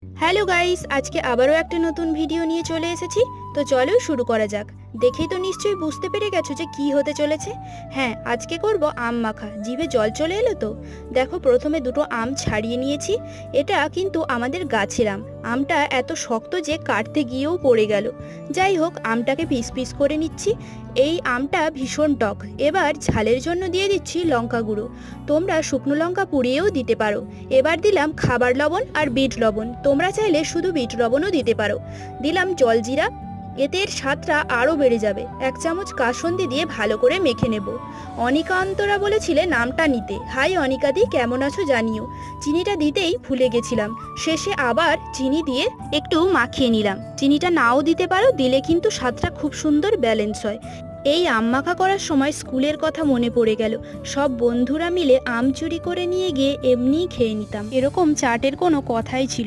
Hello guys, আজকে আবারও একটা নতুন ভিডিও নিয়ে চলে এসেছি। তো চলো শুরু করা যাক। দেখেই তো নিশ্চয়ই বুঝতে পেরে গেছো যে কি হতে চলেছে। হ্যাঁ, আজকে করব আম মাখা। জিভে জল চলে এলো তো। দেখো, প্রথমে দুটো আম ছাড়িয়ে নিয়েছি। এটা কিন্তু আমাদের গাছের আম। আমটা এত শক্ত যে কাটতে গিয়েও পড়ে গেল। যাই হোক, আমটাকে পিস পিস করে নিচ্ছি। এই আমটা ভীষণ টক। এবার ঝালের জন্য দিয়ে দিচ্ছি লঙ্কা গুঁড়ো। তোমরা শুকনো লঙ্কা পুড়িয়েও দিতে পারো। এবার দিলাম খাবার লবণ আর বিট লবণ। তোমরা চাইলে শুধু বিট লবণও দিতে পারো। দিলাম জলজিরা। এতে এর স্বাদটা আরও বেড়ে যাবে। 1 চামচ কাসুন্দি দিয়ে ভালো করে মেখে নেব। অনিকা অন্তরা বলেছিলে নামটা নিতে। হাই অনিকা দি, কেমন আছো জানিও। চিনিটা দিতেই ভুলে গেছিলাম। শেষে আবার চিনি দিয়ে একটু মাখিয়ে নিলাম। চিনিটা নাও দিতে পারো, দিলে কিন্তু স্বাদটা খুব সুন্দর ব্যালেন্স হয়। এই আম মাখা করার সময় স্কুলের কথা মনে পড়ে গেল। সব বন্ধুরা মিলে আম চুরি করে নিয়ে গিয়ে এমনিই খেয়ে নিতাম। এরকম চাটের কোনো কথাই ছিল না।